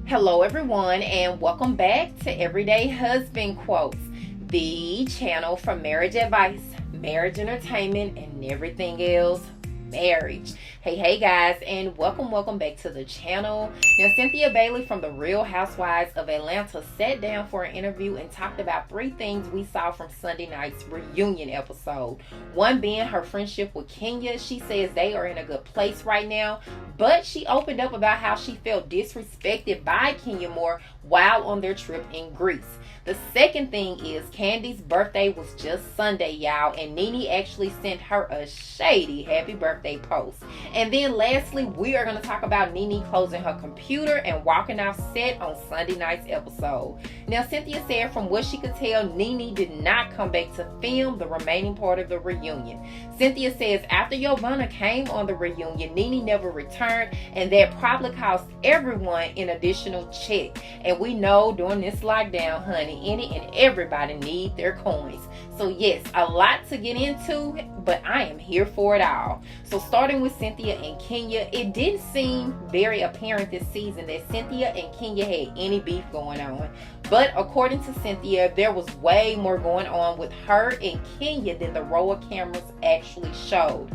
Hello everyone, and welcome back to Everyday Husband Quotes, the channel for marriage advice, marriage entertainment, and everything else marriage. Hey guys, and welcome back to the channel. Now, Cynthia Bailey from the Real Housewives of Atlanta sat down for an interview and talked about 3 things we saw from Sunday night's reunion episode. One being her friendship with Kenya. She says they are in a good place right now, but she opened up about how she felt disrespected by Kenya Moore while on their trip in Greece. The second thing is Kandi's birthday was just Sunday, y'all, and Nene actually sent her a shady happy birthday post. And then lastly, we are going to talk about Nene closing her computer and walking off set on Sunday night's episode. Now, Cynthia said from what she could tell, Nene did not come back to film the remaining part of the reunion. Cynthia says after Giovanna came on the reunion, Nene never returned, and that probably cost everyone an additional check. And we know during this lockdown, honey, any and everybody need their coins. So yes, a lot to get into, but I am here for it all. So starting with Cynthia and Kenya, it didn't seem very apparent this season that Cynthia and Kenya had any beef going on. But according to Cynthia, there was way more going on with her and Kenya than the rhoa cameras actually showed.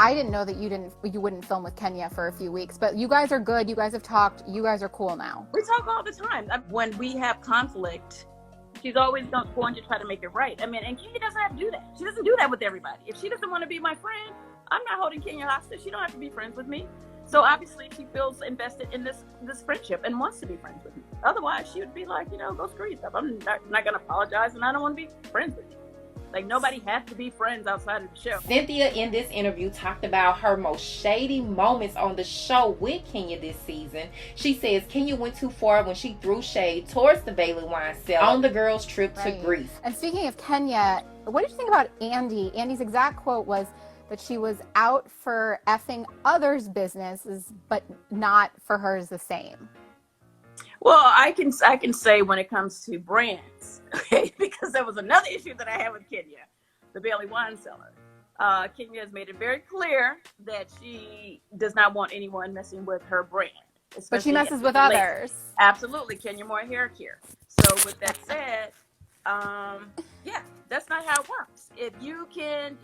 I didn't know that you wouldn't film with Kenya for a few weeks, but you guys are good. You guys have talked. You guys are cool now. We talk all the time. When we have conflict, she's always going to try to make it right. I mean, and Kenya doesn't have to do that. She doesn't do that with everybody. If she doesn't want to be my friend, I'm not holding Kenya hostage. She don't have to be friends with me. So obviously she feels invested in this friendship and wants to be friends with me. Otherwise, she would be like, go screw yourself. I'm not going to apologize, and I don't want to be friends with you. Like, nobody has to be friends outside of the show. Cynthia in this interview talked about her most shady moments on the show with Kenya this season. She says Kenya went too far when she threw shade towards the Bailey Wine Cellar on the girls' trip to Greece. And speaking of Kenya, what did you think about Andy? Andy's exact quote was that she was out for effing others' businesses, but not for hers the same. Well, I can say when it comes to brands, okay, because there was another issue that I had with Kenya, the Bailey Wine Cellar. Kenya has made it very clear that she does not want anyone messing with her brand. But she messes with others. Absolutely, Kenya Moore hair care. So with that said, yeah, that's not how it works. If you can,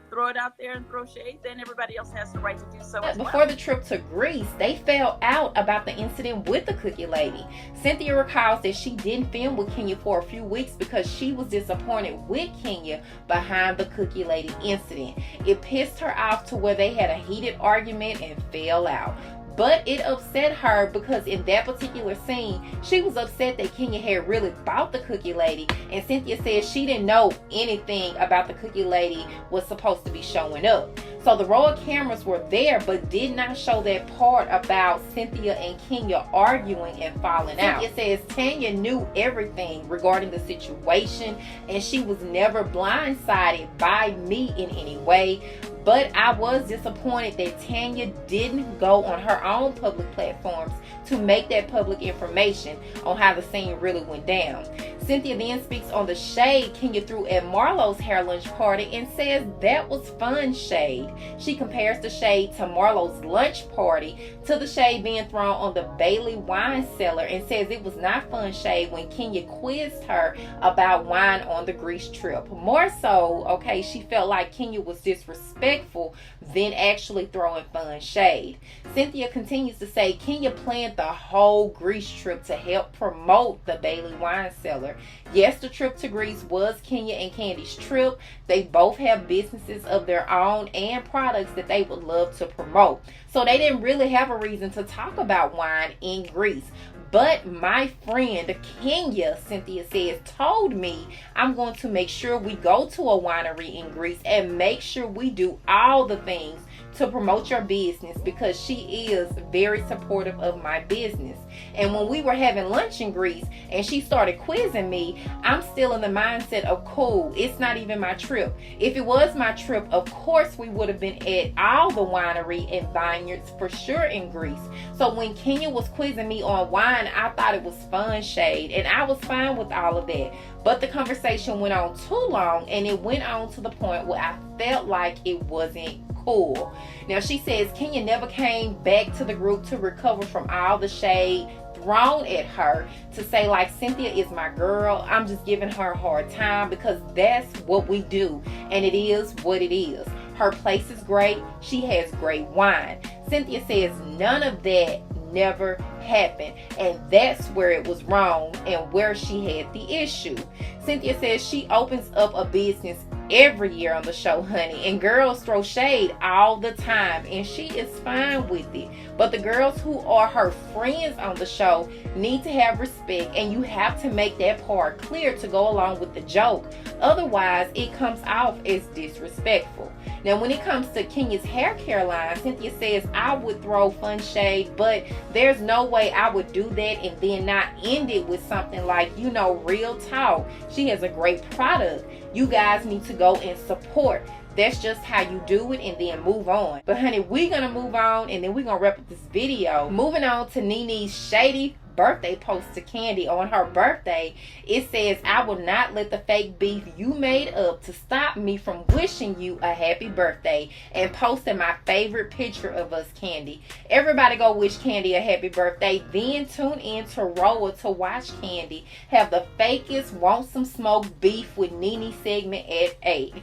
throw it out there and throw shade, then everybody else has the right to do so as well. Before the trip to Greece, they fell out about the incident with the cookie lady. Cynthia recalls that she didn't film with Kenya for a few weeks because she was disappointed with Kenya behind the cookie lady incident. It pissed her off to where they had a heated argument and fell out. But it upset her because in that particular scene, she was upset that Kenya had really bought the cookie lady. And Cynthia said she didn't know anything about the cookie lady was supposed to be showing up. So the rhoa cameras were there, but did not show that part about Cynthia and Kenya arguing and falling out. Cynthia says Tanya knew everything regarding the situation, and she was never blindsided by me in any way. But I was disappointed that Tanya didn't go on her own public platforms to make that public information on how the scene really went down. Cynthia then speaks on the shade Kenya threw at Marlo's hair lunch party and says that was fun shade. She compares the shade to Marlo's lunch party to the shade being thrown on the Bailey Wine Cellar and says it was not fun shade when Kenya quizzed her about wine on the Greece trip. More so, okay, she felt like Kenya was disrespectful than actually throwing fun shade. Cynthia continues to say Kenya planned the whole Greece trip to help promote the Bailey Wine Cellar. Yes, the trip to Greece was Kenya and Kandi's trip. They both have businesses of their own and products that they would love to promote. So they didn't really have a reason to talk about wine in Greece. But my friend Kenya, Cynthia says, told me I'm going to make sure we go to a winery in Greece and make sure we do all the things to promote your business because she is very supportive of my business. And when we were having lunch in Greece and she started quizzing me, I'm still in the mindset of cool, it's not even my trip. If it was my trip, of course we would have been at all the winery and vineyards for sure in Greece. So when Kenya was quizzing me on wine, I thought it was fun shade, and I was fine with all of that. But the conversation went on too long, and it went on to the point where I felt like it wasn't cool. Now she says Kenya never came back to the group to recover from all the shade wrong at her to say like, Cynthia is my girl, I'm just giving her a hard time, because that's what we do, and it is what it is. Her place is great. She has great wine. Cynthia says none of that never happened, and that's where it was wrong and where she had the issue. Cynthia says she opens up a business every year on the show, honey, and girls throw shade all the time, and she is fine with it. But the girls who are her friends on the show need to have respect, and you have to make that part clear to go along with the joke. Otherwise, it comes off as disrespectful. Now, when it comes to Kenya's hair care line, Cynthia says, I would throw fun shade, but there's no way I would do that and then not end it with something like, you know, real talk. She has a great product. You guys need to go and support. That's just how you do it, and then move on. But honey, we're gonna move on, and then we're gonna wrap up this video. Moving on to Nene's shady birthday post to Kandi on her birthday. It says, I will not let the fake beef you made up to stop me from wishing you a happy birthday, and posting my favorite picture of us, Kandi. Everybody go wish Kandi a happy birthday, then tune in to rhoa to watch Kandi have the fakest want some smoke beef with Nene segment at 8.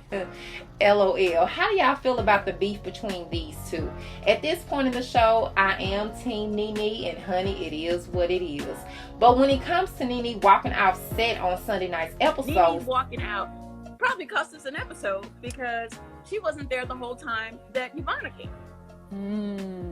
LOL. How do y'all feel about the beef between these two? At this point in the show, I am team Nene, and honey, it is what it is. But when it comes to Nene walking off set on Sunday night's episode, Nene walking out probably cost us an episode, because she wasn't there the whole time that Ivana came.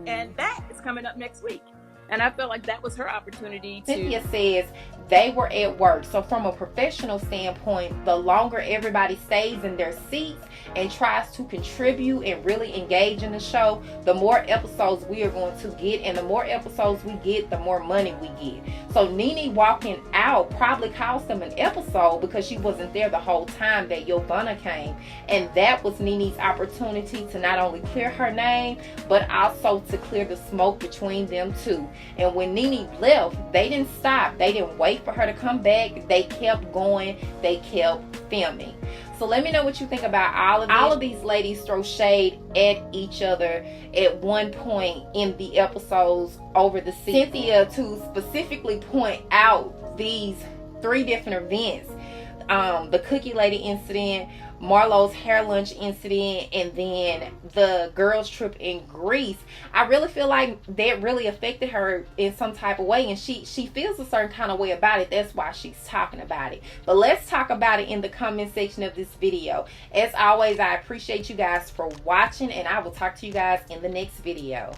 And that is coming up next week. And I felt like that was her opportunity to... Cynthia says they were at work. So from a professional standpoint, the longer everybody stays in their seats and tries to contribute and really engage in the show, the more episodes we are going to get. And the more episodes we get, the more money we get. So Nene walking out probably cost them an episode, because she wasn't there the whole time that Ivana came. And that was Nene's opportunity to not only clear her name, but also to clear the smoke between them two. And when Nene left, they didn't stop. They didn't wait for her to come back. They kept going. They kept filming. So let me know what you think about all of this. All of these ladies throw shade at each other at one point in the episodes over the season. Cynthia, to specifically point out these 3 different events, the Cookie Lady incident, Marlo's hair lunch incident, and then the girls trip in Greece, I really feel like that really affected her in some type of way, and she feels a certain kind of way about it. That's why she's talking about it. But let's talk about it in the comment section of this video. As always, I appreciate you guys for watching, and I will talk to you guys in the next video.